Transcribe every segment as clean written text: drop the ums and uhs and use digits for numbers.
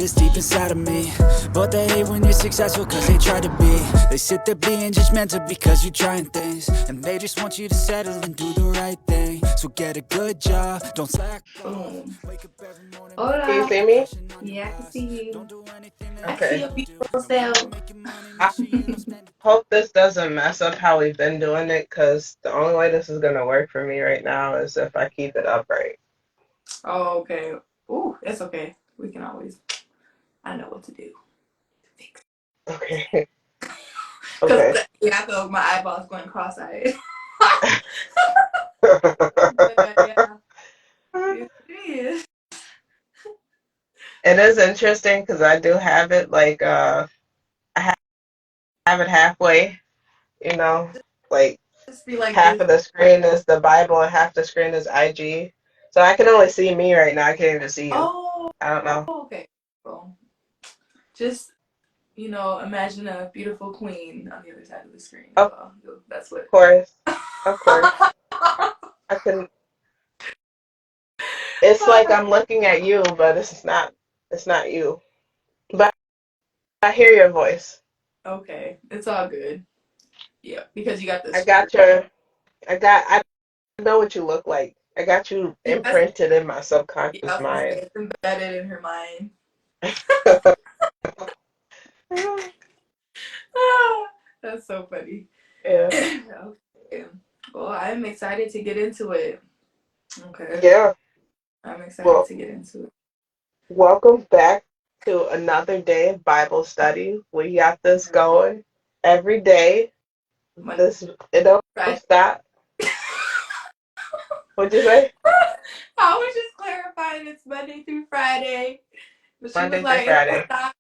it's deep inside of me. But they hate when you're successful cause they try to be. They sit there being judgmental because you're trying things, and they just want you to settle and do the right thing. So get a good job, don't slack off. Boom. Wake up every morning, Can you Hola. see me? Yeah, I can see you. don't do anything that I you see Okay. your shouldn't do. beautiful And when you're self. making money, I make sure you don't spend it. hope this doesn't mess up how we've been doing it, because the only way this is going to work for me right now is if I keep it upright. Oh, okay. Ooh, it's okay. We can always. I know what to do to fix. Okay. Because Okay. yeah, I feel like my eyeballs going cross-eyed. But yeah, it is. It is interesting because I do have it like I have it halfway, you know, like Just be like half this. of the screen is the Bible and half the screen is IG. So I can only see me right now. I can't even see you. Oh, I don't know. Of okay. Well, just imagine a beautiful queen on the other side of the screen. Well, that's what. course. Of course. I can It's like I'm looking at you, but it's not you. But I hear your voice. Okay, it's all good. Yeah, because you got I this. got your I know what you look like. I got you That's, imprinted in my yeah, subconscious I was gonna say mind. it's embedded in her mind. Ah, that's so funny. Yeah. Okay. Well, I'm excited to get into it. Okay. Yeah. I'm excited Well, to get into it. welcome back to another day of Bible study. We got this going every day. Monday, This it don't Friday. stop. What'd you say? I was just clarifying it's Monday through Friday. But she was Monday through like, it don't Friday. stop.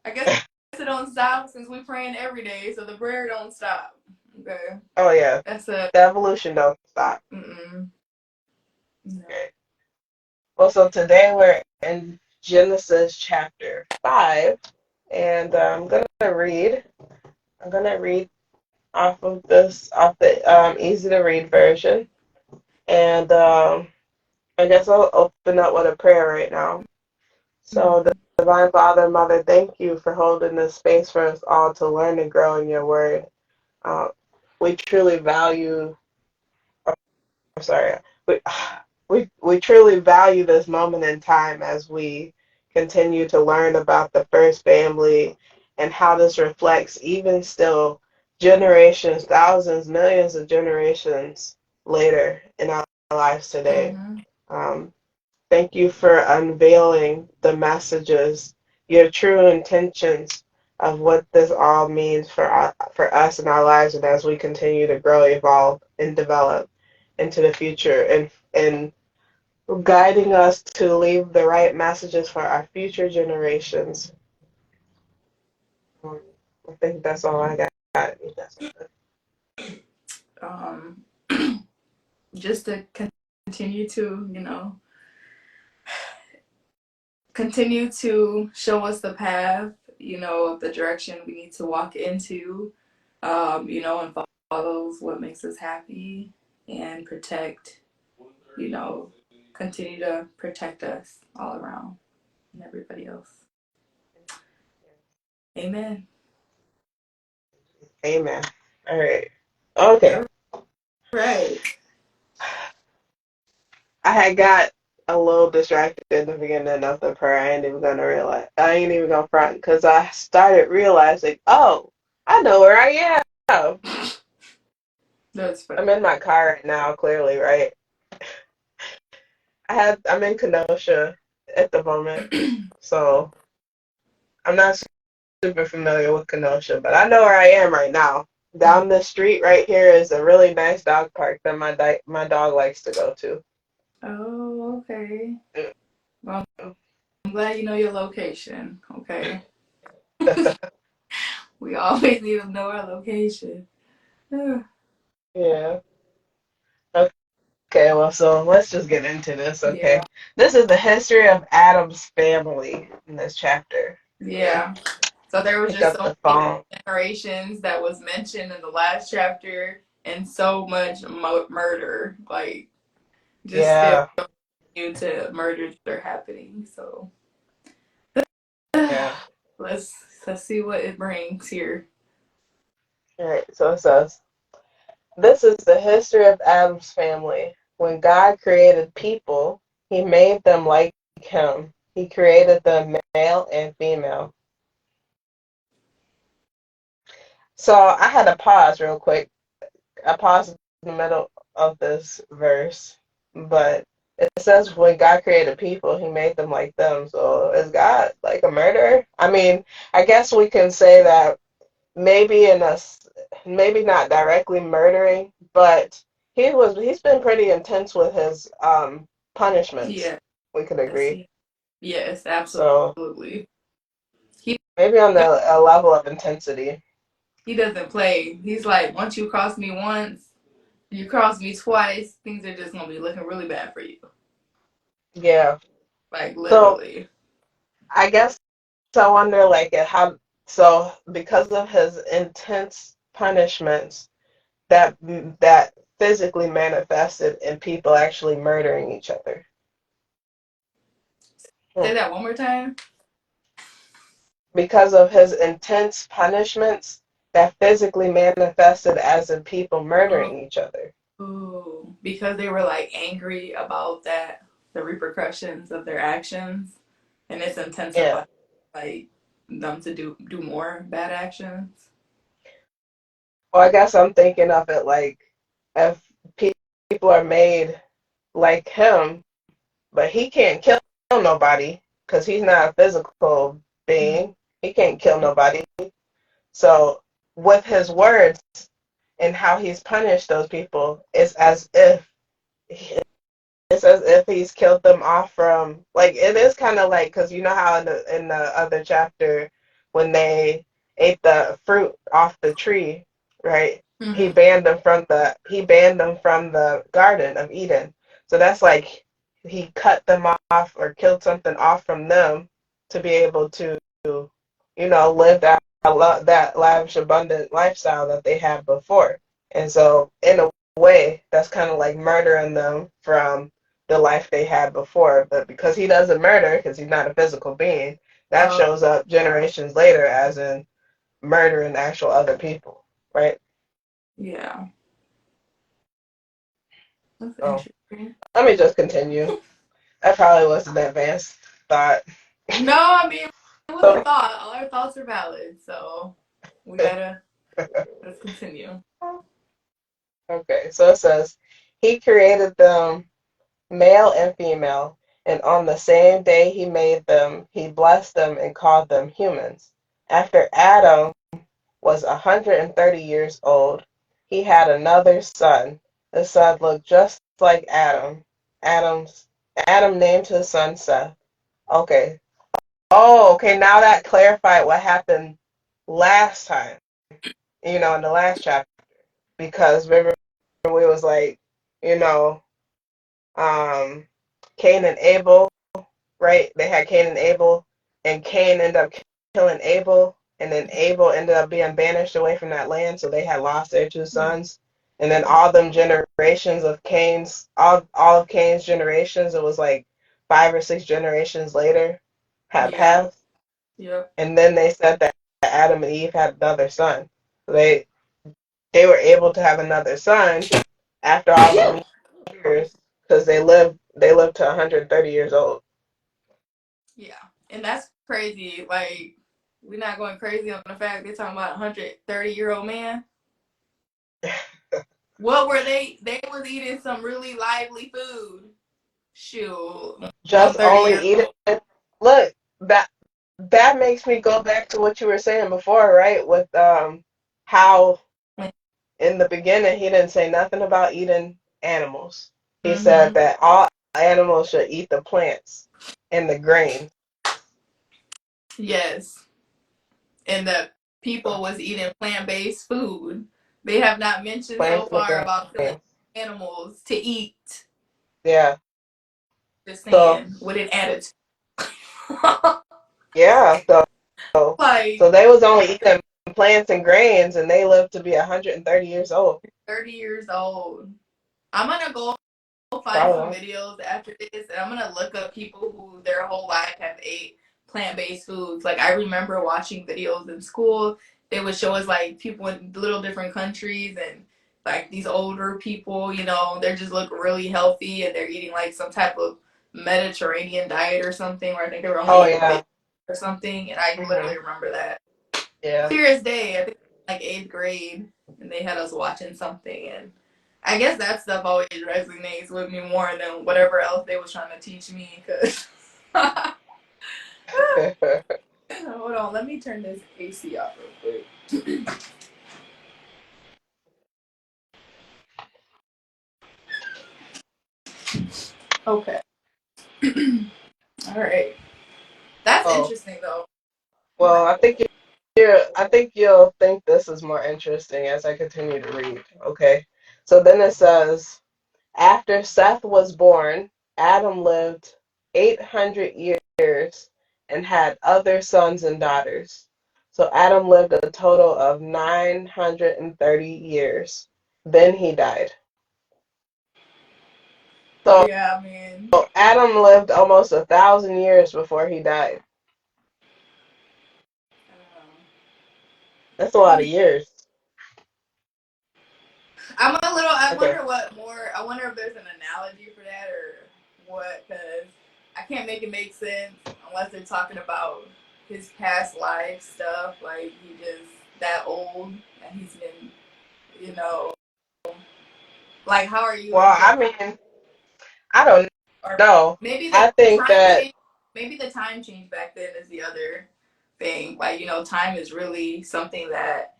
I guess it don't stop since we're praying every day, so the prayer don't stop. Okay. Oh yeah. That's a The evolution don't stop. mm-mm. No. Okay. Well, so today we're in Genesis chapter 5, and I'm gonna read off the easy to read version, and I guess I'll open up with a prayer right now. So, the Mm-hmm. Divine Father, Mother, thank you for holding this space for us all to learn and grow in your word. Uh, we truly value, I'm sorry, we, we truly value this moment in time as we continue to learn about the first family and how this reflects, even still, generations, thousands, millions of generations later in our lives today. Mm-hmm. Um, Thank you for unveiling the messages, your true intentions of what this all means for us in our lives, and as we continue to grow, evolve, and develop into the future, and guiding us to leave the right messages for our future generations. Um, I think that's all I got. Um, just to continue to, continue to show us the path, the direction we need to walk into, and follows what makes us happy and protect, you know, continue to protect us all around and everybody else. Amen. Amen. All right. Okay. All right. I had got a little distracted in the beginning of the prayer. I ain't even gonna front because I started realizing, oh, I know where I am. That's funny. I'm in my car right now, clearly, right? I'm in Kenosha at the moment, so I'm not super familiar with Kenosha, but I know where I am right now. Down the street right here is a really nice dog park that my dog likes to go to. Oh, okay. Well, I'm glad you know your location. Okay. We always need to know our location. Yeah. Okay, well, so let's just get into this, Yeah. okay? This is the history of Adam's family in this chapter. Yeah. So there was Pick just up so the many phone. generations that was mentioned in the last chapter, and so much murder, like just still Yeah, due to murders that are happening. So let's see what it brings here. All right, so it says, this is the history of Adam's family. When God created people, he made them like him. He created them male and female. So I had to pause real quick. I paused in the middle of this verse, but it says when God created people, he made them like them. So is God like a murderer? I mean, I guess we can say that maybe maybe not directly murdering, but he's been pretty intense with his punishments. Yes, We could agree. yes, So absolutely. He maybe on a level of intensity. he doesn't play. He's like, once you cross me once, you cross me twice, things are just gonna be looking really bad for you. Yeah. Like So literally. I guess I wonder like how so because of his intense punishments that physically manifested in people actually murdering each other. Hmm. Say that one more time. Because of his intense punishments that physically manifested as in people murdering each other. Ooh, because they were like angry about that, the repercussions of their actions, and it's Yeah. intensified like them to do more bad actions. Well, I guess I'm thinking of it like if people are made like him, but he can't kill nobody because he's not a physical being. He can't kill nobody. So with his words and how he's punished those people, it's as if he's killed them off from like it is kind of like because you know how in the other chapter when they ate the fruit off the tree, right? Mm-hmm. He banned them from the Garden of Eden. So that's like he cut them off or killed something off from them to be able to live that lavish abundant lifestyle that they had before. And so in a way that's kind of like murdering them from the life they had before. But because he doesn't murder, because he's not a physical being, that Oh shows up generations later as in murdering actual other people, right? yeah, that's So interesting. let me just continue. That probably was an advanced thought. No, I mean it was a So, thought. All our thoughts are valid, so we gotta let's continue. okay, so it says, he created them male and female, and on the same day he made them, he blessed them and called them humans. After Adam was 130 years old, he had another son. The son looked just like Adam. Adam's Adam named his son Seth. Okay. Oh, okay. Now that clarified what happened last time. In the last chapter, because remember we was like, you know, um, Cain and Abel, right? They had Cain and Abel, and Cain ended up killing Abel, and then Abel ended up being banished away from that land, so they had lost their two sons. And then all them generations of all of Cain's generations, it was like 5 or 6 generations later, had Yeah. passed. Yep. And then they said that Adam and Eve had another son. So they were able to have another son after all them years because they lived to 130 years old. Yeah. And that's crazy. Like, we're not going crazy on the fact they're talking about a 130-year-old man. What were they? They was eating some really lively food. Shoot. Just 130 only years eat old. it. Look, that makes me go back to what you were saying before, right? With how in the beginning he didn't say nothing about eating animals. He said Mm-hmm. that all animals should eat the plants and the grains. Yes. And the people was eating plant-based food. They have not mentioned so Plants and far the about killing grains. animals to eat. Yeah. Just So saying, with an attitude. yeah, so Like so they was only eating plants and grains and they lived to be 130 years old. 30 years old. I'm gonna go find some Probably. videos after this, and I'm gonna look up people who their whole life have ate plant-based foods. Like I remember watching videos in school. They would show us like people in little different countries and like these older people, they're just look really healthy and they're eating like some type of Mediterranean diet or something, where I think they were only Oh eating fish yeah. or something. And I Hmm. literally remember that Yeah. clear as day. I think like eighth grade, and they had us watching something, and I guess that stuff always resonates with me more than whatever else they was trying to teach me. Cause hold on, let me turn this AC off real quick. Okay, all right. That's Oh, interesting though. well, Like, I think you'll think this is more interesting as I continue to read. Okay. So then it says, after Seth was born, Adam lived 800 years and had other sons and daughters. So Adam lived a total of 930 years. Then he died. So yeah, I mean, Adam lived almost 1,000 years before he died. That's a lot of I years. I'm a little. I Okay. wonder what more. I wonder if there's an analogy for that or what, because I can't make it make sense unless they're talking about his past life stuff. Like he just that old and he's been, you know, like how are you Well, I interpreting? mean, I don't Or know. maybe I the think time that, change. Maybe the time change back then is the other thing. Like time is really something that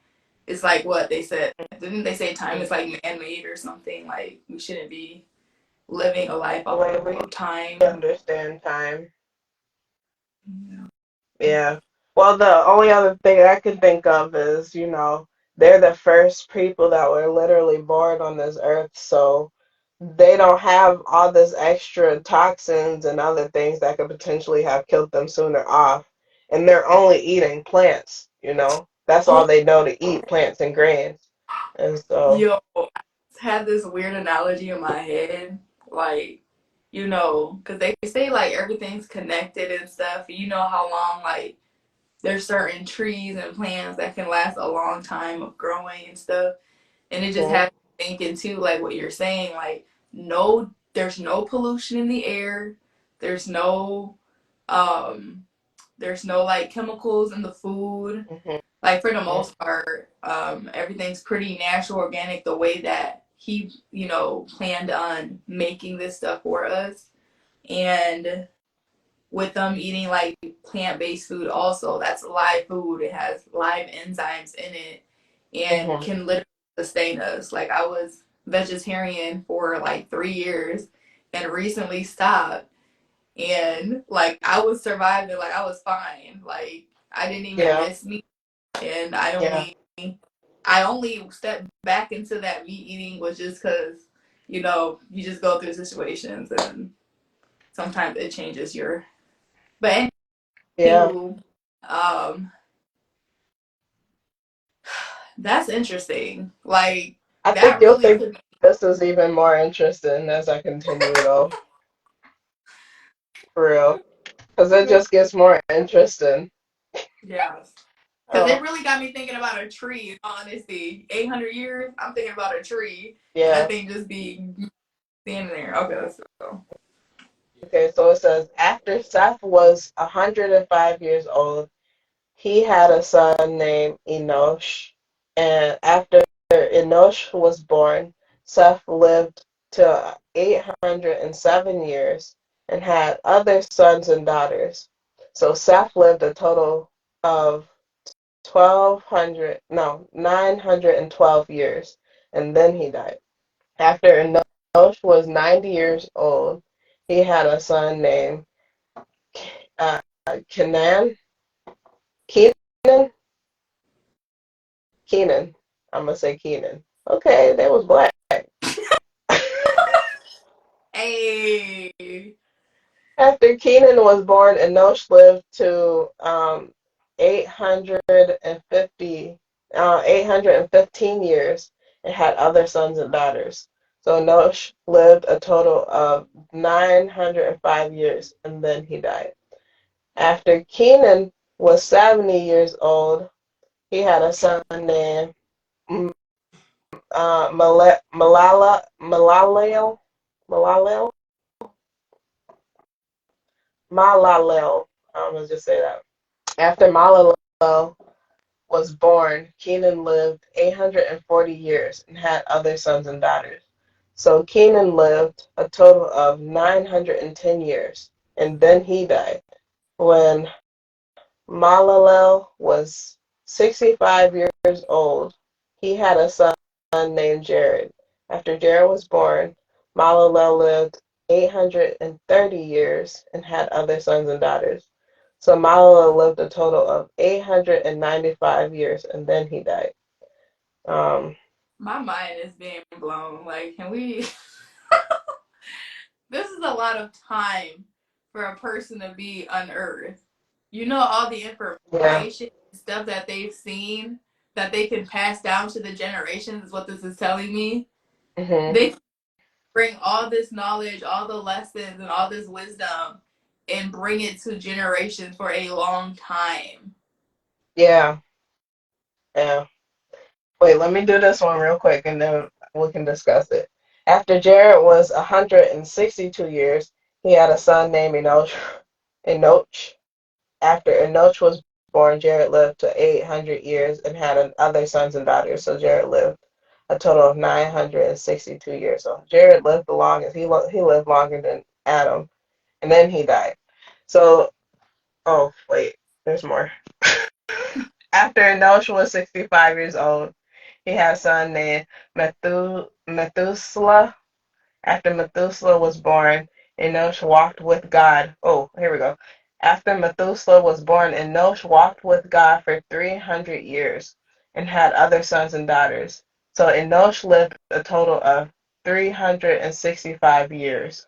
is like what they said. Didn't they say time is like man made or something? Like we shouldn't be living a life the off way we of time. understand time. Yeah. Yeah. Well, the only other thing I can think of is, they're the first people that were literally born on this earth, so they don't have all this extra toxins and other things that could potentially have killed them sooner off. And they're only eating plants. That's all Oh, they know to eat, plants and grains. And so, yo, I had this weird analogy in my head, like because they say like everything's connected and stuff. You know how long like there's certain trees and plants that can last a long time of growing and stuff. And it just mhm, had me thinking too, like what you're saying, like no, there's no pollution in the air. There's no, um, there's no like chemicals in the food. mhm, Like for the mhm, most part, everything's pretty natural, organic. The way that he, planned on making this stuff for us, and with them eating like plant-based food also, that's live food. It has live enzymes in it and mhm. can literally sustain us. Like I was vegetarian for like 3 years and recently stopped, and like I was surviving, like I was fine, like I didn't even Yeah, miss meat. And I yeah, only stepped back into that meat eating was just because you just go through situations and sometimes it changes your. But yeah. anywho, um, that's interesting. Like I think that you'll really think could. this is even more interesting as I continue, though, for real. Because it just gets more interesting. Yeah. Because it Oh, really got me thinking about a tree, honestly. 800 years, I'm thinking about a tree, and that yeah. thing just be standing there. Okay, let's go. Okay, so it says, after Seth was 105 years old, he had a son named Enosh. And after Enosh was born, Seth lived to 807 years and had other sons and daughters. So Seth lived a total of 1200, no, 912 years, and then he died. After Enosh was 90 years old, he had a son named uh, Kenan. Kenan? Kenan. I'm going to say Kenan. Okay, that was black. Hey. After Kenan was born, Enosh lived to 850, 815 years and had other sons and daughters. So Enosh lived a total of 905 years and then he died. After Kenan was 70 years old, he had a son named Malalel, Malalel, Malalel. I'm gonna just say that. After Malalel was born, Kenan lived 840 years and had other sons and daughters. So Kenan lived a total of 910 years, and then he died. When Malalel was 65 years old, he had a son named Jared. After Jared was born, Malalel lived 830 years and had other sons and daughters. So Malalel lived a total of 895 years and then he died. Um, My mind is being blown. Like, can we? This is a lot of time for a person to be unearthed. You know, all the yeah. information, stuff that they've seen that they can pass down to the generations is what this is telling me. hmm They bring all this knowledge, all the lessons, and all this wisdom and bring it to generations for a long time. Yeah. Yeah. Wait, let me do this one real quick and then we can discuss it. After Jared was 162 years, he had a son named Enoch. Enoch. After Enoch was born, Jared lived to 800 years and had other sons and daughters. So Jared lived a total of 962 years. So Jared lived the longest. He lived longer than Adam, and then he died. So, oh, wait, there's more. After Enoch was 65 years old, he had a son named Methuselah. After Methuselah was born, Enosh walked with God. Oh, here we go. After Methuselah was born, Enosh walked with God for 300 years and had other sons and daughters. So Enosh lived a total of 365 years.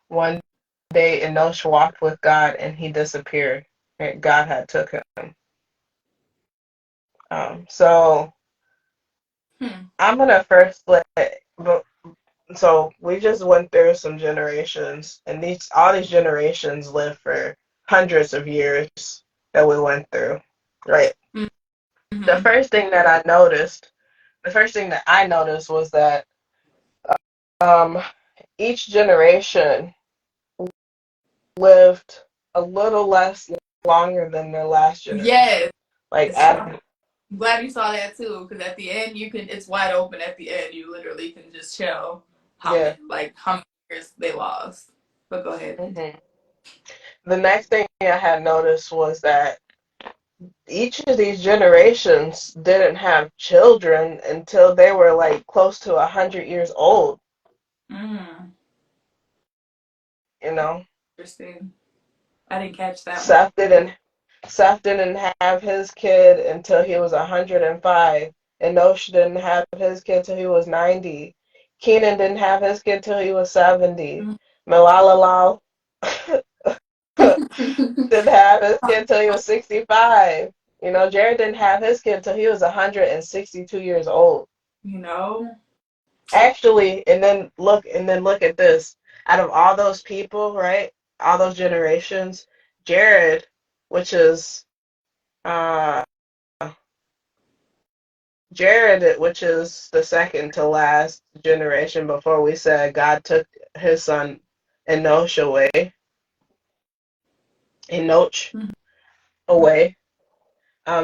One day, Enosh walked with God and he disappeared. And God had took him. So Hmm. I'm gonna first let, but so we just went through some generations, and these all these generations lived for hundreds of years that we went through, right? The Mm-hmm. first thing that I noticed, the first thing that I noticed was that um, each generation lived a little less longer than their last generation. Yes. Like I'm Adam, glad you saw that too, because at the end you can it's wide open at the end. You literally can just show yeah. how many years they lost. But go ahead. hmm The next thing I had noticed was that each of these generations didn't have children until they were like close to 100 years old. Mm, You know, interesting. I didn't catch that one. Seth didn't Seth didn't have his kid until he was 105. Enosh didn't have his kid till he was 90. Kenan didn't have his kid till he was 70. Malalal didn't have his kid till he was 65. You know, Jared didn't have his kid till he was 162 years old. you know? Actually, and then look at this. Out of all those people, right? All those generations, Jared, which is uh which is the second to last generation before we said God took his son Enoch away, Enoch away.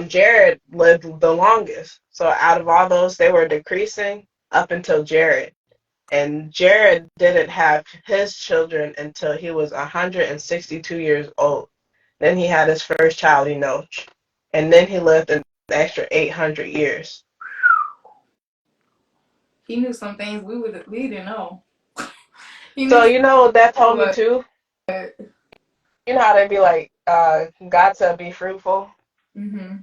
Jared lived the longest. So out of all those, they were decreasing up until Jared. And Jared didn't have his children until he was 162 years old. Then he had his first child, Enoch. And then he lived an extra 800 years. He knew some things we didn't know. He So knew you know what that told me what too? You know how they be like, God said be fruitful? mm-hmm.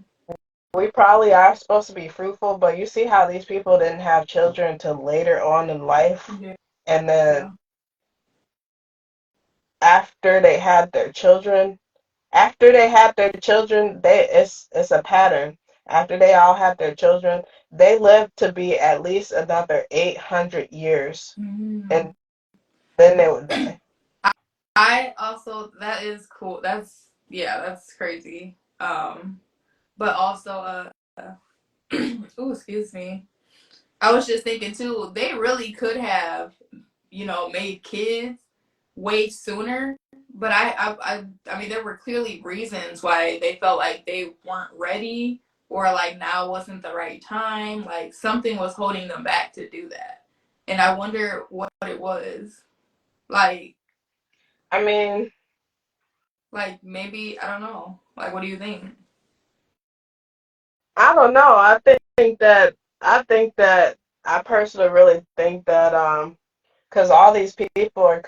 We probably are supposed to be fruitful, but you see how these people didn't have children until later on in life? Yeah. And then Yeah. after they had their children, it's a pattern. After they all had their children, they lived to be at least another 800 years, Mm. and then they would die. I also that is cool. That's yeah, that's crazy. But also, oh, excuse me. I was just thinking too. They really could have, made kids way sooner. But I mean, there were clearly reasons why they felt like they weren't ready, or like now wasn't the right time. Like something was holding them back to do that, and I wonder what it was. Like, I mean, maybe I don't know. Like, what do you think? I don't know. I think that I personally really think that because all these people are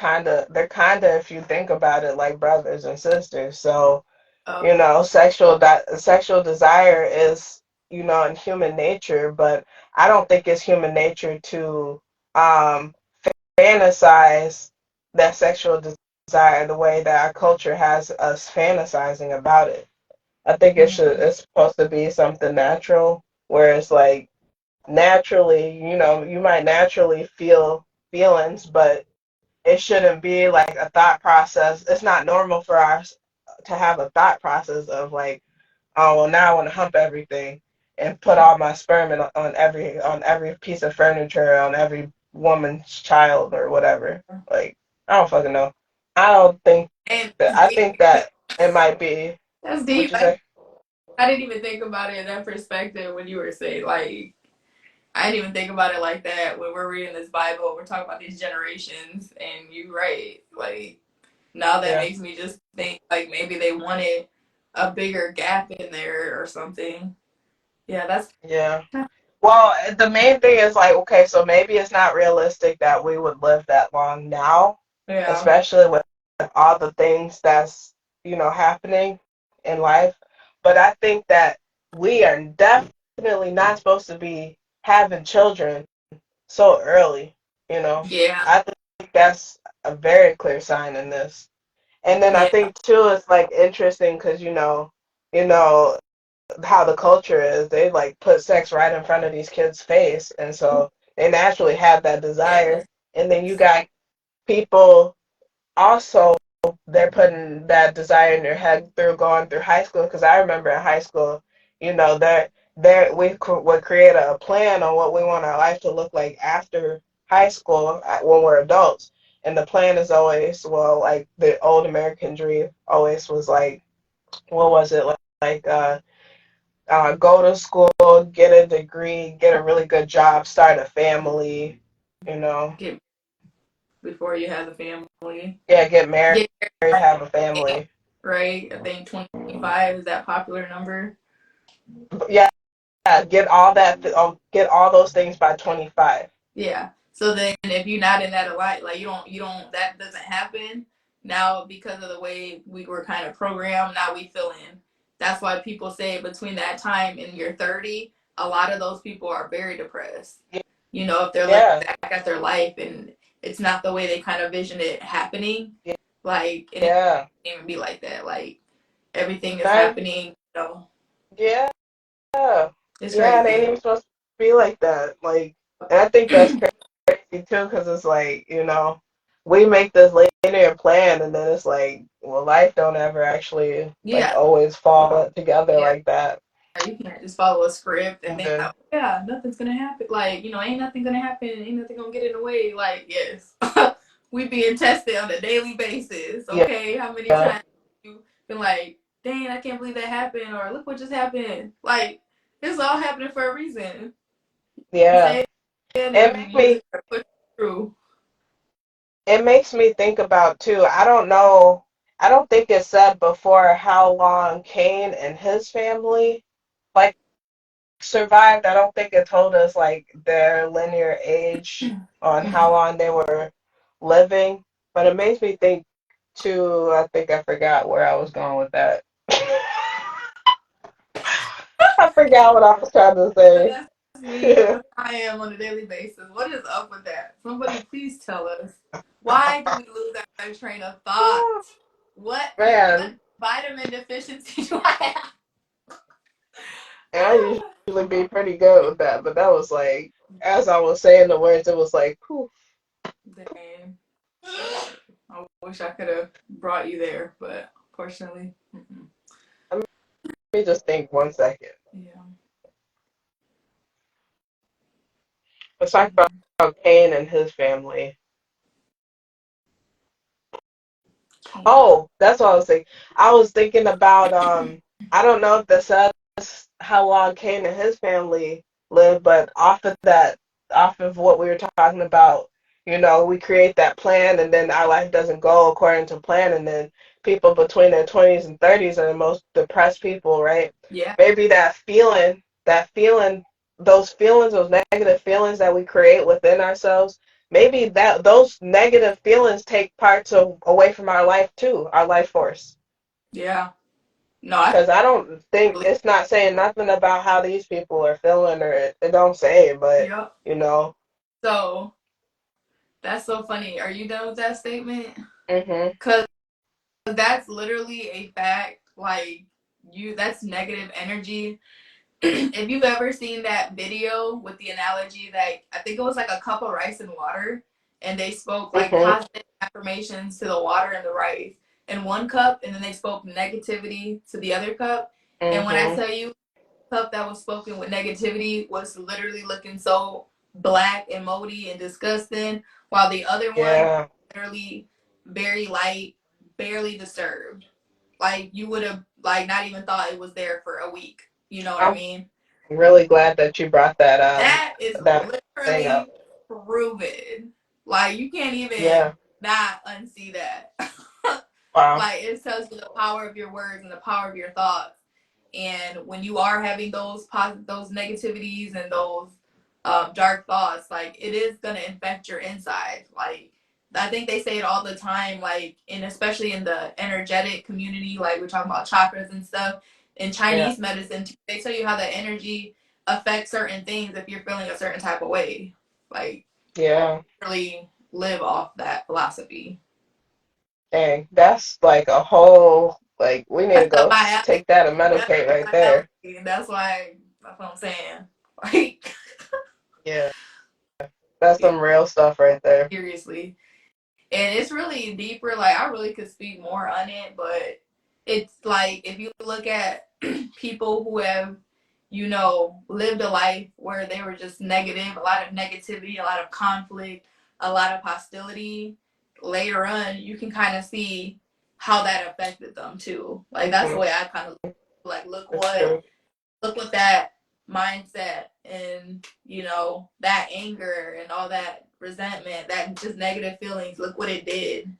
they're kind of, if you think about it, like brothers and sisters. So Oh, you know, sexual desire is, you know, in human nature, but I don't think it's human nature to um fantasize that sexual desire the way that our culture has us fantasizing about it. I think mm-hmm. it's supposed to be something natural, where it's like naturally, you know, you might naturally feel feelings, but it shouldn't be like a thought process. It's not normal for us to have a thought process of like, oh well, now I want to hump everything and put all my sperm on every piece of furniture, on every woman's child or whatever. Like, I don't fucking know. I don't think And that. I think that it might be. that's What deep. you say? I didn't even think about it in that perspective when you were saying like I didn't even think about it like that when we're reading this Bible. We're talking about these generations, and you're right. Like now that Yeah. makes me just think like maybe they wanted a bigger gap in there or something. Yeah, that's Yeah. Well, the main thing is like, okay, so maybe it's not realistic that we would live that long now, yeah, especially with all the things that's, you know, happening in life. But I think that we are definitely not supposed to be having children so early, you know. yeah, I think that's a very clear sign in this. And then I yeah, think too it's like interesting because you know how the culture is. They like put sex right in front of these kids' face, and so they naturally have that desire. yes, And then you got people also, they're putting that desire in their head through going through high school. Because I remember in high school, you know, would create a plan on what we want our life to look like after high school when we're adults. And the plan is always, well, like the old American dream always was like, what was it like? Go to school, get a degree, get a really good job, start a family, you know. get before you have the family. Yeah, get married, Get have a married, family. right? I think 2025 is that popular number. Yeah, get all those things by 25. Yeah. So then if you're not in that alight, like that doesn't happen now because of the way we were kind of programmed, now we fill in. That's why people say between that time and you're 30, a lot of those people are very depressed. If they're looking Yeah, back at their life and it's not the way they kind of vision it happening, like, and it yeah, can't even be like that. Like everything is not, happening. yeah, It's yeah. It ain't crazy. even supposed to be like that. Like, and I think that's crazy too, because it's like, you know, we make this linear plan, and then it's like, well, life don't ever actually like Yeah. always fall together Yeah. like that. You can't just follow a script and And think, oh, then, yeah, nothing's gonna happen. Like, ain't nothing gonna happen. Ain't nothing gonna get in the way. Like, yes, we being tested on a daily basis. yeah, Okay, how many times you been like, dang, I can't believe that happened, or look what just happened. Like, it's all happening for a reason. You yeah. say it, It and make you me just push through. it makes me think about too. I don't know. I don't think it said before how long Cain and his family like survived. I don't think it told us like their linear age on how Mhm. long they were living. But it makes me think too. I think I forgot where I was going with that. I forgot what I was trying to But say. that's me. That's how I am on a daily basis. What is up with that? Somebody please tell us. Why do we lose our train of thought? What Man, vitamin deficiency do I and I have? usually be pretty good with that, but that was like, as I was saying the words, it was like, whew. Dang. I wish I could have brought you there, but fortunately. Mm-mm. Let me just think 1 second. Yeah. Let's talk about Cain and his family. Can't. Oh, that's what I was thinking. I was thinking about I don't know if this says how long Cain and his family lived, but off of what we were talking about, we create that plan and then our life doesn't go according to plan and then people between their 20s and 30s are the most depressed people, right? Yeah. Maybe those feelings, those negative feelings that we create within ourselves, maybe that those negative feelings take parts of away from our life too, our life force. Yeah. No, I Because I don't think believe. it's not saying nothing about how these people are feeling, or it don't say, but Yep. you know. So that's so funny. Are you done with that statement? Mhm. Because that's literally a fact. Like that's negative energy. If you've ever seen that video with the analogy that I think it was like a cup of rice and water, and they spoke like Mhm. positive affirmations to the water and the rice in one cup, and then they spoke negativity to the other cup. And when I Mhm. tell you, the cup that was spoken with negativity was literally looking so black and moldy and disgusting, while the other one Yeah. literally very light, barely disturbed. Like you would have like not even thought it was there for a week. You know what I I'm mean? really glad that you brought That is that thing up. literally proven. Like you can't even Yeah. not unsee that. Wow. Like it tells you the power of your words and the power of your thoughts. And when you are having those negativities and those dark thoughts, like it is gonna infect your inside. Like I think they say it all the time, like and especially in the energetic community, like we're talking about chakras and stuff. In Yeah. Chinese medicine, they tell you how the energy affects certain things if you're feeling a certain type of way. Like Yeah. really live off that philosophy. Dang. That's like a whole like we need to That's up go my alley. take that and That's medicate up right my there. alley. And that's what I'm saying. Like Yeah. That's some real stuff right there. seriously. And it's really deeper. Like I really could speak more on it, but it's like if you look at people who have, lived a life where they were just negative, a lot of negativity, a lot of conflict, a lot of hostility, later on you can kind of see how that affected them too. Like that's the Mhm. way I kind of like That's true. look what that mindset and that anger and all that resentment, that just negative feelings, look what it did.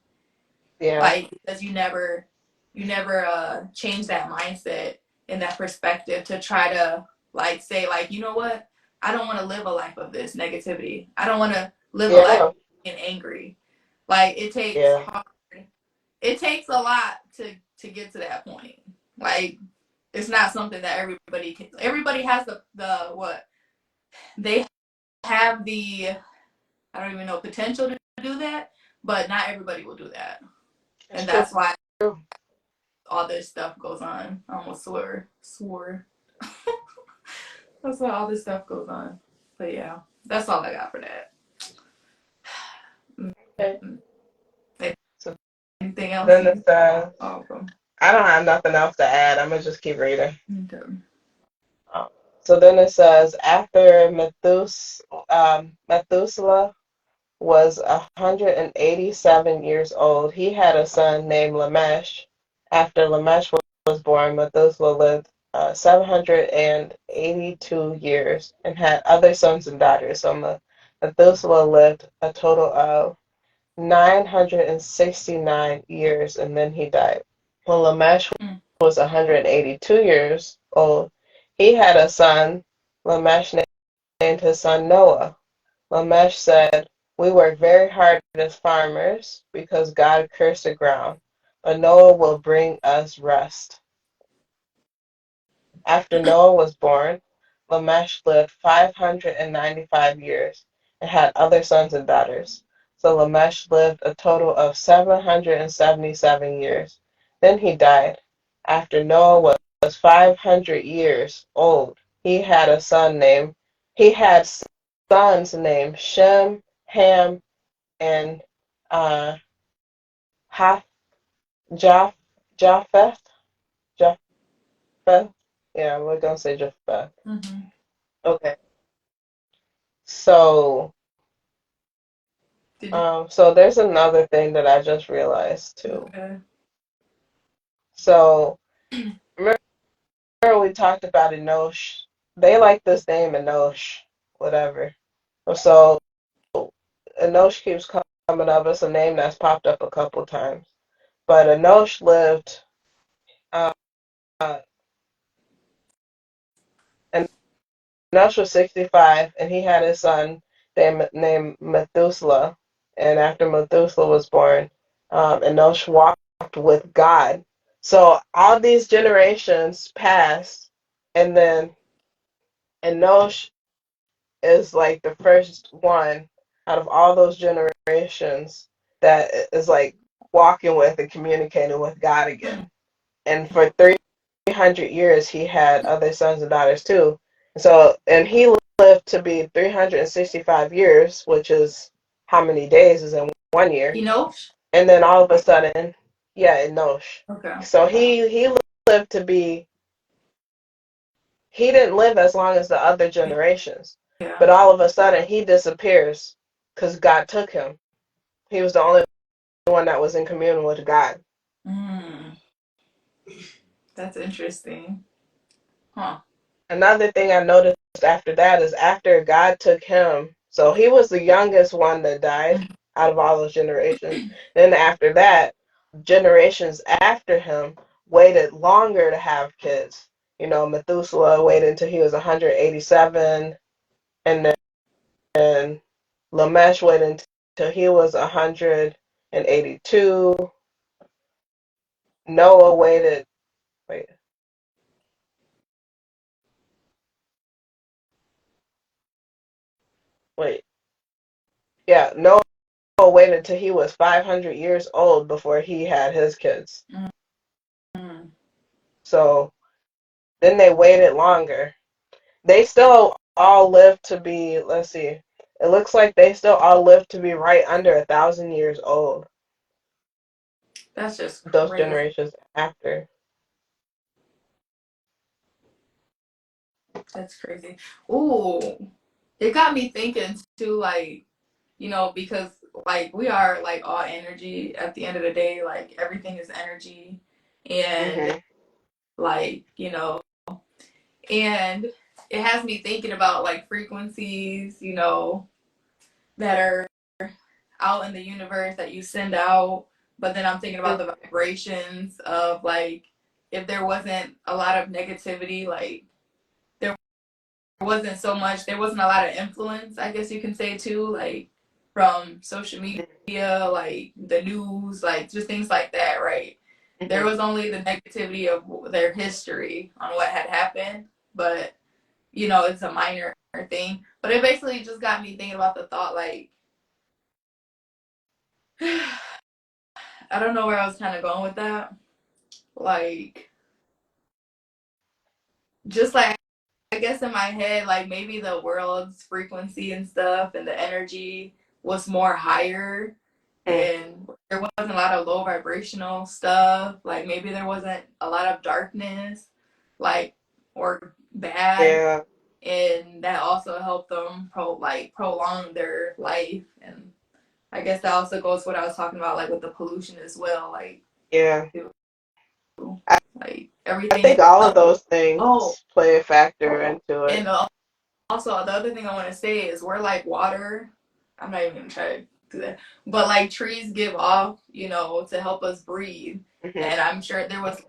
Yeah. Like because you never change that mindset and that perspective to try to like say like, you know what, I don't want to live a life of this negativity, I don't want to live a life Yeah. of being angry. Like Yeah. it takes a lot to get to that point. Like it's not something that everybody has the what they have the I don't even know potential to do that, but not everybody will do that. It's And true. that's why all this stuff goes on. I almost swore. That's why all this stuff goes on. But yeah, that's all I got for that. Okay. Mm-hmm. So Anything else then you it says, from? I don't have nothing else to add. I'm gonna just keep reading. Okay. Um, so then it says, after Methuselah was 187 years old, he had a son named Lamech. After Lamech was born, Methuselah lived 782 years and had other sons and daughters. So Methuselah lived a total of 969 years and then he died. When Lamech Mm. was 182 years old, he had a son. Lamech named his son Noah. Lamech said, "We work very hard as farmers because God cursed the ground, but Noah will bring us rest." After Noah was born, Lamech lived 595 years and had other sons and daughters. So Lamech lived a total of 777 years. Then he died. After Noah was 500 years old, he had sons named Shem, Ham, and uh, Haf, Japh, Japheth. Japheth. Yeah, we're gonna say Japheth. Mm-hmm. Okay. So, Did you? so there's another thing that I just realized too. Okay. So, remember we talked about Enosh? They like this name Enosh, whatever. So, Enosh keeps coming up. It's a name that's popped up a couple times. But Enosh lived, uh, and Enosh was 65, and he had his son named Methuselah. And after Methuselah was born, Enosh walked with God. So all these generations passed, and then Enosh is like the first one out of all those generations that is like walking with and communicating with God again. And for 300 years, he had other sons and daughters too. So, and he lived to be 365 years, which is how many days is in 1 year. He knows. And then all of a sudden, yeah, Enosh. Okay. So he lived to be, he didn't live as long as the other generations. Yeah. But all of a sudden, he disappears because God took him. He was the only one that was in communion with God. Mm, that's interesting. Huh. Another thing I noticed after that is after God took him, so he was the youngest one that died out of all those generations. Then after that, generations after him waited longer to have kids. You know, Methuselah waited until he was 187, and then Lamesh waited until he was 182. Noah waited, wait, wait, yeah, Noah waited until he was 500 years old before he had his kids. Mm, So then they waited longer. They still all lived to be, let's see, it looks like they still all lived to be right under 1,000 years old, that's just those crazy. generations after. That's crazy. Ooh, it got me thinking too. Like, because like we are like all energy at the end of the day. Like everything is energy, and Hmm. like and it has me thinking about like frequencies, that are out in the universe that you send out. But then I'm thinking about the vibrations of like if there wasn't a lot of negativity, like there there wasn't a lot of influence, I guess you can say too, like from social media, like the news, like just things like that, right? There Hmm. was only the negativity of their history on what had happened, but it's a minor thing. But it basically just got me thinking about the thought, like, I don't know where I was kind of going with that. Like, just like, I guess in my head, like maybe the world's frequency and stuff and the energy was more higher and there wasn't a lot of low vibrational stuff. Like maybe there wasn't a lot of darkness, like, or bad. Yeah, And that also helped them prolong their life. And I guess that also goes to what I was talking about, like with the pollution as well. Like, yeah. I, like I everything is think all of up. those Oh, things play a factor into it. and also the other thing I want to say is we're like water. I'm not even gonna try to do that, but like trees give off, to help us breathe. Hmm. And I'm sure there was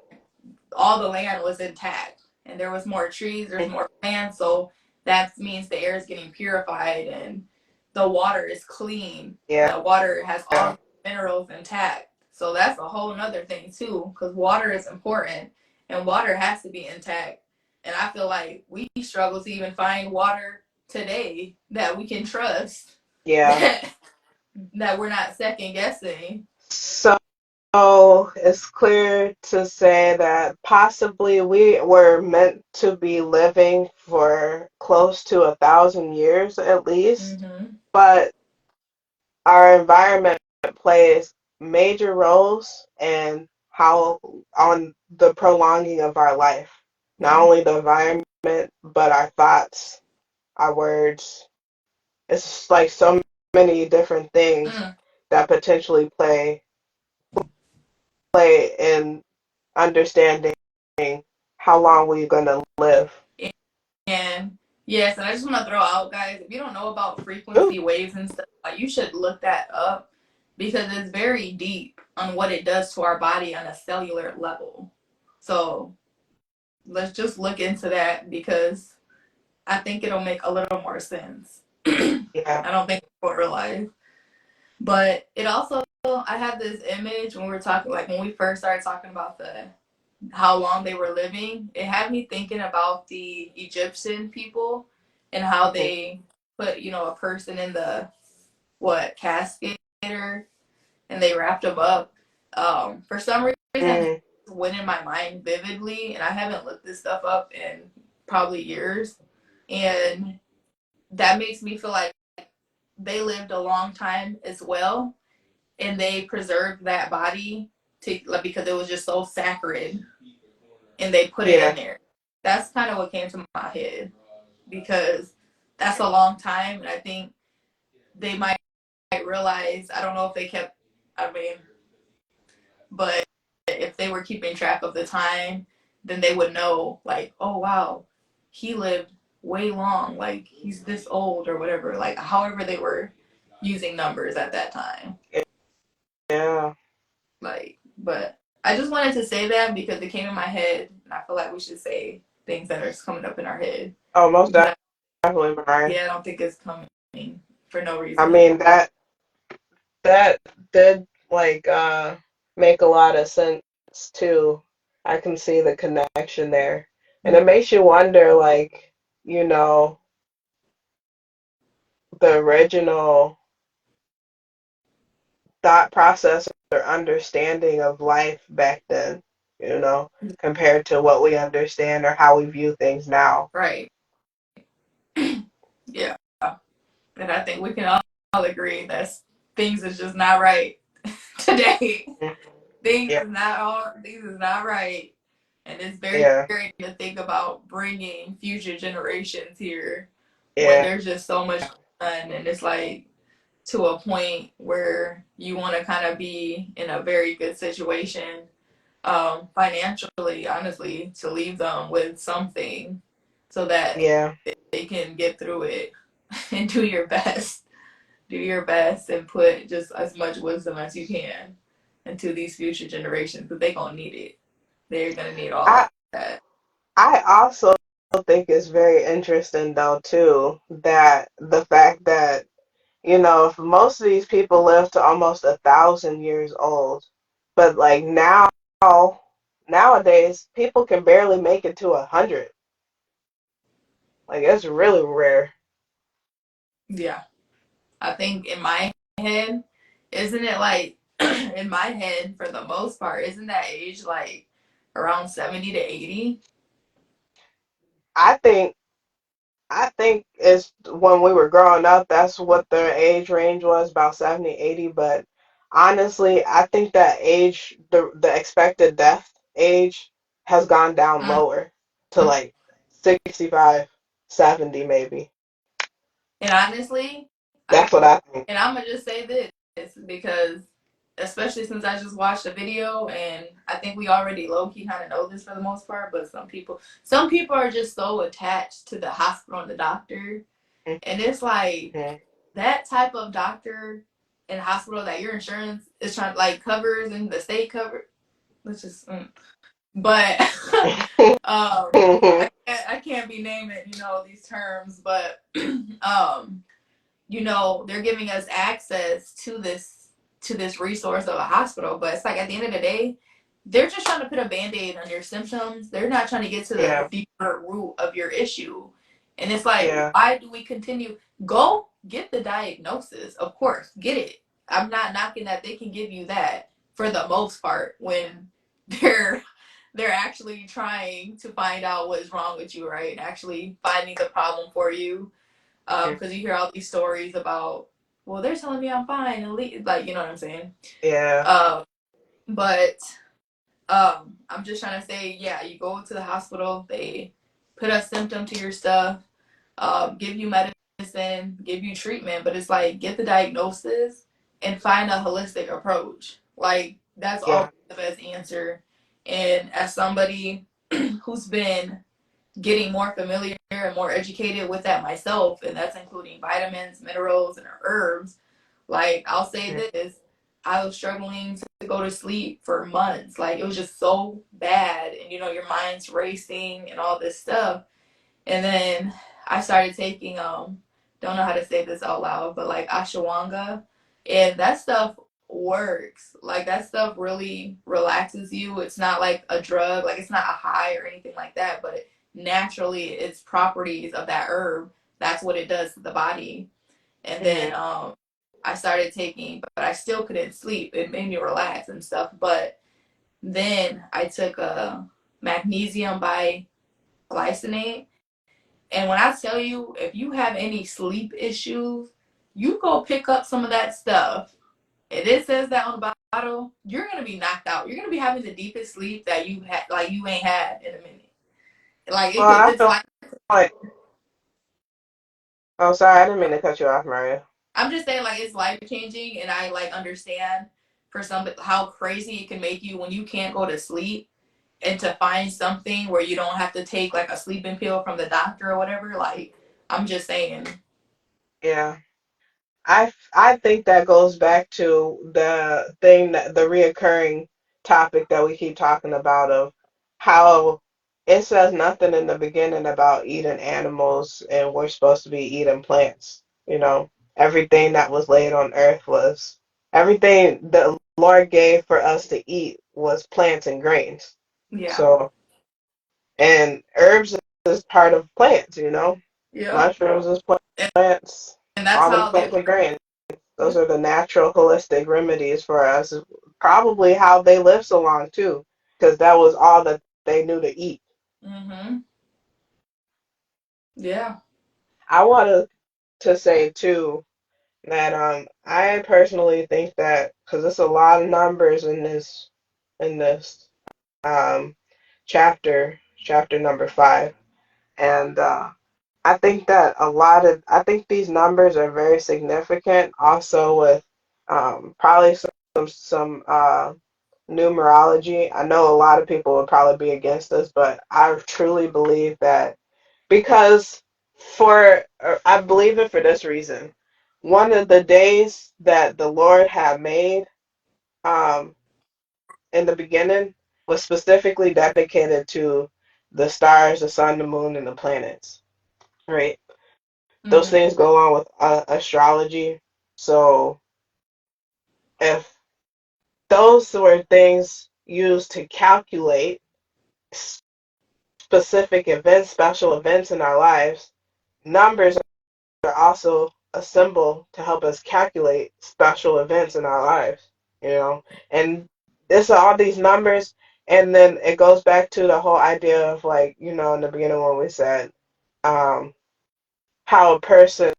all the land was intact, and there was more trees, there's more plants, so that means the air is getting purified and the water is clean. Yeah, The water has all the minerals intact. So that's a whole nother thing too, because water is important and water has to be intact. And I feel like we struggle to even find water today that we can trust, yeah. that that we're not second guessing. So it's clear to say that possibly we were meant to be living for close to 1,000 years at least, Mm-hmm. but our environment plays major roles in how on the prolonging of our life, not only the environment, but our thoughts, our words. It's just like so many different things Mm. that potentially play in understanding how long we're gonna live. And yes, and I just want to throw out, guys, if you don't know about Ooh, frequency waves and stuff, like, you should look that up because it's very deep on what it does to our body on a cellular level. So let's just look into that because I think it'll make a little more sense. I yeah. don't think people realize. But it also, I had this image when we were talking, like when we first started talking about how long they were living. It had me thinking about the Egyptian people and how Mm, they put, a person in the casket and they wrapped them up. For some reason, it mm, went in my mind vividly, and I haven't looked this stuff up in probably years. And that makes me feel like they lived a long time as well, and they preserved that body to like, because it was just so sacred, and they put it in yeah, there. That's kind of what came to my head because that's a long time, and I think they might realize. I don't know if they kept. I mean, but if they were keeping track of the time, then they would know, like, oh wow, he lived way long. Like he's this old or whatever. Like however they were using numbers at that time. yeah. Like, but I just wanted to say that because it came in my head, and I feel like we should say things that are coming up in our head Oh, most because definitely, Brian. I don't think it's coming for no I reason. mean that did like make a lot of sense too. I can see the connection there. And it makes you wonder like, you know, the original thought process or understanding of life back then, you know, compared to what we understand or how we view things now. Right. Yeah. And I think we can all agree that things is just not right today. Mhm. Things Yeah, is not all. Things is not right, and it's very yeah, scary to think about bringing future generations here when yeah, there's just so much done, and it's like to a point where you want to kind of be in a very good situation, financially, honestly, to leave them with something so that yeah, they can get through it and do your best. Do your best and put just as much wisdom as you can into these future generations because they're going to need it. They're going to need all I that. I also think it's very interesting though too that the fact that if most of these people live to almost 1,000 years old, but like nowadays people can barely make it to 100. Like it's really rare. Yeah. I think in my head, isn't it like, in my head, for the most part, isn't that age like around 70 to 80? I think I think it's when we were growing up, that's what the age range was, about 70, 80. But honestly, I think that age, the expected death age has gone down Mm. lower to like 65, 70 maybe. And honestly, I That's what I think. and I'm gonna just say this because, especially since I just watched a video, and I think we already low key kind of know this for the most part, but some people are just so attached to the hospital and the doctor, and it's like Mhm. that type of doctor and hospital that your insurance is trying to like covers and the state cover. Let's just, but I can't be naming these terms, but they're giving us access to this resource of a hospital, but it's like at the end of the day, they're just trying to put a band-aid on your symptoms. They're not trying to get to the Yeah, deeper root of your issue. And it's like, yeah, why do we continue? Go get the diagnosis, of course, get it. I'm not knocking that they can give you that for the most part when they're they're actually trying to find out what is wrong with you, right? And actually finding the problem for you, mhm, because you hear all these stories about, well, they're telling me I'm fine, and like, you know what I'm saying. yeah. Um, but I'm just trying to say, yeah, you go to the hospital, they put a symptom to your stuff, give you medicine, give you treatment, but it's like get the diagnosis and find a holistic approach. Like that's Yeah. always the best answer. And as somebody who's been getting more familiar and more educated with that myself, and that's including vitamins, minerals, and herbs. Like, I'll say Mm. this, I was struggling to go to sleep for months. Like, it was just so bad, and your mind's racing and all this stuff. And then I started taking don't know how to say this out loud, but like ashwagandha, and that stuff works. Like that stuff really relaxes you. It's not like a drug, like it's not a high or anything like that, but naturally its properties of that herb, that's what it does to the body. And then Mhm. I started taking, but I still couldn't sleep. It made me relax and stuff. But then I took a magnesium glycinate, and when I tell you, if you have any sleep issues, you go pick up some of that stuff. And it says that on the bottle, you're gonna be knocked out. You're gonna be having the deepest sleep that you had, like you ain't had in a minute. Like Well, I it's feel like like, oh, sorry, I didn't mean to cut you off, Maria. I'm just saying, like it's life changing, and I like understand for some how crazy it can make you when you can't go to sleep, and to find something where you don't have to take like a sleeping pill from the doctor or whatever. Like I'm just saying, Yeah. I think that goes back to the thing that the reoccurring topic that we keep talking about of how it says nothing in the beginning about eating animals and we're supposed to be eating plants. Everything that was laid on earth was everything the Lord gave for us to eat was plants and grains. yeah, So, and herbs is part of plants. yeah, Mushrooms is and, plants, and that's all them how they plants and grains. yeah. Those are the natural holistic remedies for us. Probably how they lived so long too, because that was all that they knew to eat. Mhm. Yeah. I wanted to say too that I personally think that because there's a lot of numbers in this um chapter number 5, and I think these numbers are very significant. Also with probably some numerology. I know a lot of people would probably be against this, but I truly believe that because I believe it for this reason. One of the days that the Lord had made um, in the beginning was specifically dedicated to the stars, the sun, the moon, and the planets. Right? Those Mhm. things go on with astrology. So if those were things used to calculate specific events, special events in our lives, numbers are also a symbol to help us calculate special events in our lives, you know. And this are all these numbers, and then it goes back to the whole idea of like, in the beginning when we said um, how a person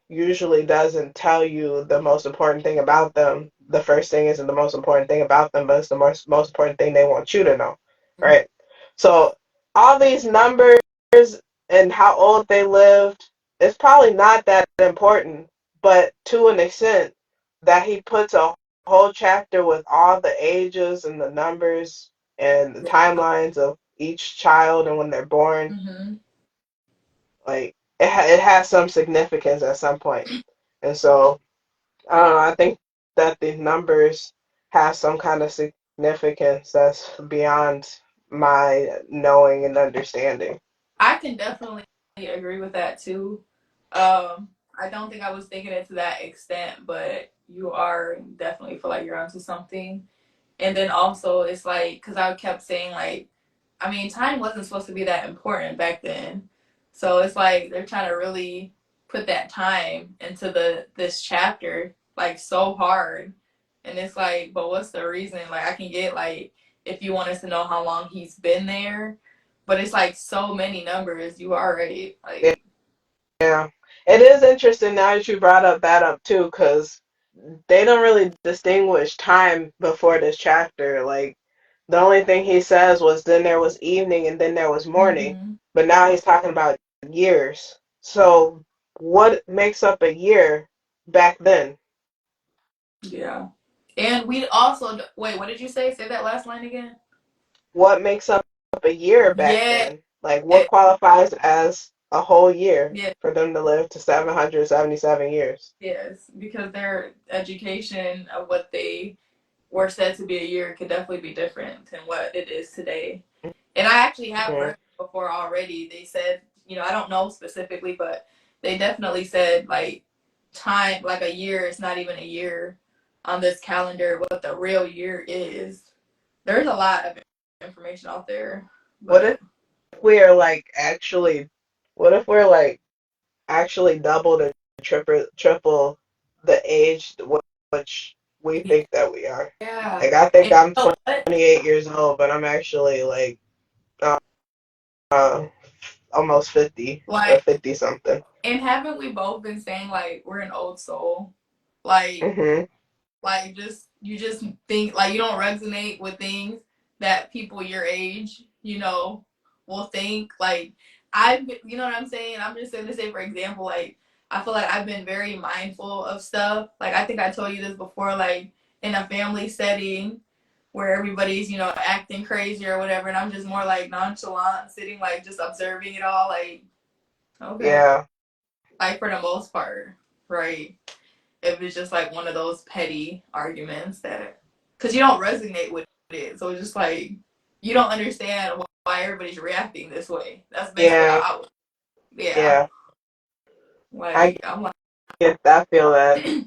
usually doesn't tell you the most important thing about them. The first thing isn't the most important thing about them, but it's the most important thing they want you to know, right? So all these numbers and how old they lived, it's probably not that important, but to an extent that he puts a whole chapter with all the ages and the numbers and the timelines of each child and when they're born, Mhm. like it has some significance at some point. And so I don't know, I think that these numbers have some kind of significance that's beyond my knowing and understanding. I can definitely agree with that too. I don't think I was thinking it to that extent, but you are definitely feel like you're onto something. And then also, it's like, because I kept saying, like, I mean, time wasn't supposed to be that important back then. So it's like they're trying to really put that time into this chapter, like, so hard. And it's like, but what's the reason? Like, I can get, like, if you want us to know how long he's been there, but it's like so many numbers. You already, Yeah, like, yeah. It is interesting now that you brought up that up too, because they don't really distinguish time before this chapter. Like The only thing he says was then there was evening and then there was morning. Hmm. But now he's talking about years. So what makes up a year back then? Yeah. And we also wait. What did you say? Say that last line again. What makes up a year back Yeah. then? Like what qualifies as a whole year Yeah. for them to live to 777 years? Yes. Because their education of what they were said to be a year could definitely be different than what it is today. And I actually have Hmm. read before already. They said, I don't know specifically, but they definitely said like time, like a year is not even a year on this calendar. What the real year is. There's a lot of information out there, What if but we are like actually, what if we're like actually double to triple the age which we think that we are? yeah. Like I think And I'm you know what? 28 years old, but I'm actually like uh, uh, almost 50 or Like, 50 something. and haven't we both been saying like we're an old soul? Like, Hmm. like just you just think like you don't resonate with things that people your age, will think. Like you know what I'm saying? I'm just gonna say for example, like I feel like I've been very mindful of stuff. Like I think I told you this before, like in a family setting where everybody's, acting crazy or whatever, and I'm just more like nonchalant, sitting like just observing it all, like, okay. Yeah, Like for the most part, right? If it's just like one of those petty arguments that because you don't resonate with it, so it's just like you don't understand why everybody's reacting this way. That's basically how yeah, I was. Yeah. yeah. I Like I'm like get that, feel that.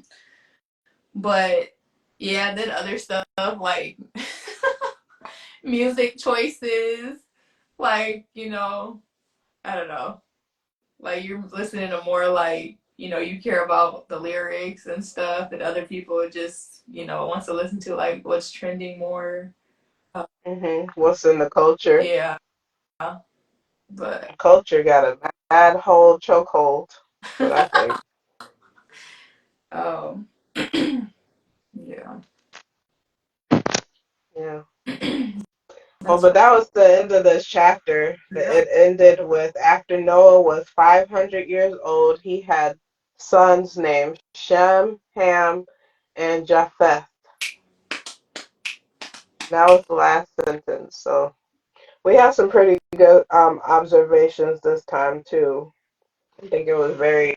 but yeah, then other stuff like music choices, like, I don't know. Like you're listening to more like, you care about the lyrics and stuff, and other people just, wants to listen to like what's trending more. What's in the culture? Yeah, but Culture got a bad whole chokehold. That's what I think. um, yeah. Yeah. Well, That's but that was the end of this chapter. yeah, It ended with after Noah was 500 years old, he had sons named Shem, Ham, and Japheth. That was the last sentence. So we have some pretty good observations this time too. I think it was very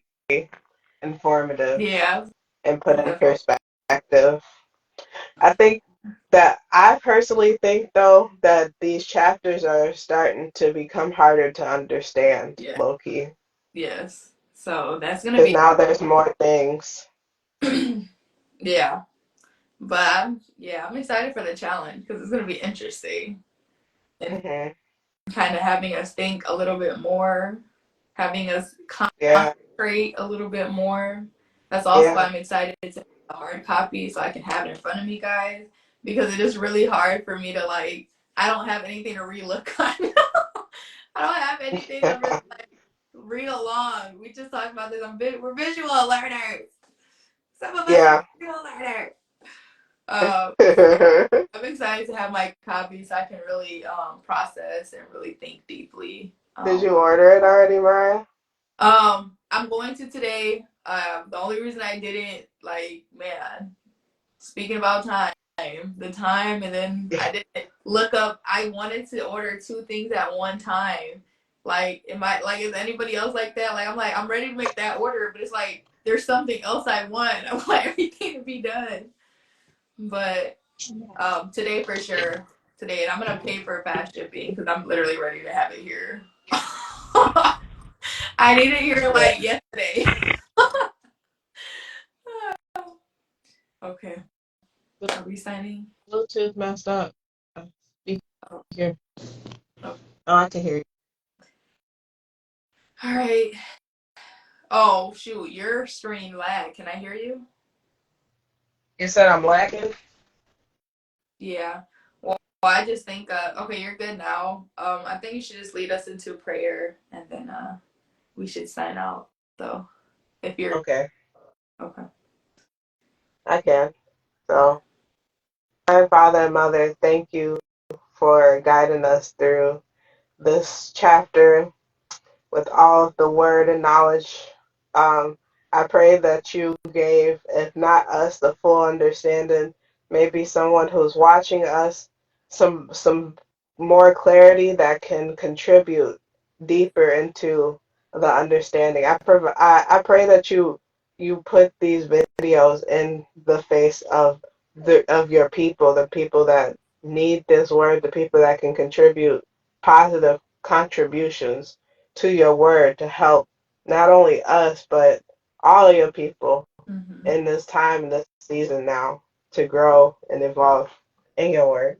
informative yeah, and put in definitely, perspective. I think that I personally think though that these chapters are starting to become harder to understand, yeah, low key, yes. So that's gonna because be now there's more things. yeah, but I'm excited for the challenge because it's gonna be interesting and Hmm. kind of having us think a little bit more, having us Yeah, concentrate a little bit more. That's also why yeah, I'm excited to have a hard copy so I can have it in front of me, guys, because it is really hard for me to like. I don't have anything to relook on. I don't have anything to really like read along. We just talked about this. We're visual learners. Some of us are yeah. visual learners. I'm excited to have my copy so I can really process and really think deeply. Did you order it already, Mariah? I'm going to today. The only reason I didn't, like, man, speaking about time, the time, and then I didn't look up. I wanted to order two things at one time. Like, is anybody else like that? Like, I'm ready to make that order, but it's like there's something else I want. I want everything to be done. But today for sure. Today, and I'm gonna pay for fast shipping because I'm literally ready to have it here. I need it here Yeah. like yesterday. Okay. Are we signing? Bluetooth messed up. Oh, Speaker. oh. Oh, I can hear you. All right. Oh shoot, your screen lag. Can I hear you? You said I'm lagging? Yeah. Well, I just think okay, you're good now. I think you should just lead us into prayer and then we should sign out though. If you're Okay, okay. I can. So, my Father and Mother, thank you for guiding us through this chapter with all of the word and knowledge. Um, I pray that you gave, if not us, the full understanding, maybe someone who's watching us, some more clarity that can contribute deeper into the understanding. I pray that you put these videos in the face of your people, the people that need this word, the people that can contribute positive contributions to your word to help not only us but all of your people Mm-hmm. in this time, in this season now, to grow and evolve in your word.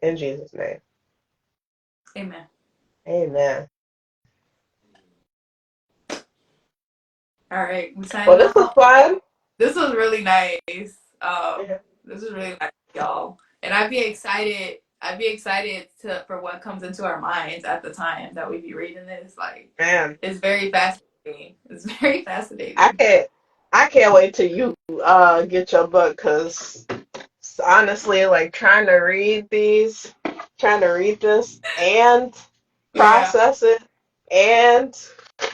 In Jesus' name. Amen. Amen. All right, we Well, signing this was off. fun. This was really nice. Yeah. This is really nice, y'all. And I'd be excited. I'd be excited for what comes into our minds at the time that we be reading this. Like, Man, it's very fascinating. It's very I fascinating. can't I can't wait till you get your book, because honestly, like trying to read this and Yeah. process it and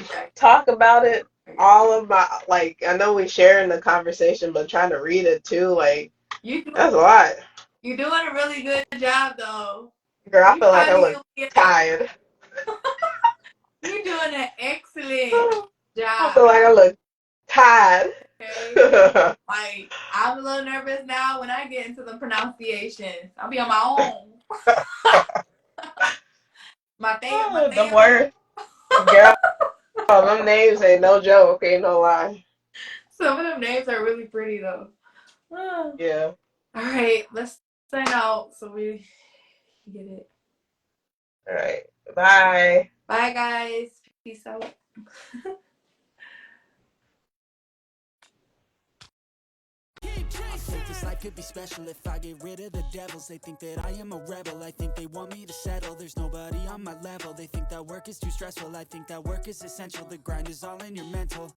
Okay. talk about it, all of my, like, I know we share in the conversation, but trying to read it too, like, You do, that's a lot. you're doing a really good job, though. Girl, I We feel like proud I of look you. Yeah. tired. You're doing an excellent I feel job. like I look tired. Okay. Like, I'm a little nervous now when I get into the pronunciations. I'll be on my own. My The family. word, girl, them names ain't no joke, ain't no lie. Some of them names are really pretty though. Ah. Yeah. All right, let's sign out so we get it. All right. Bye. Bye, guys. Peace out. I think this life could be special if I get rid of the devils. They think that I am a rebel, I think they want me to settle. There's nobody on my level, they think that work is too stressful. I think that work is essential, the grind is all in your mental.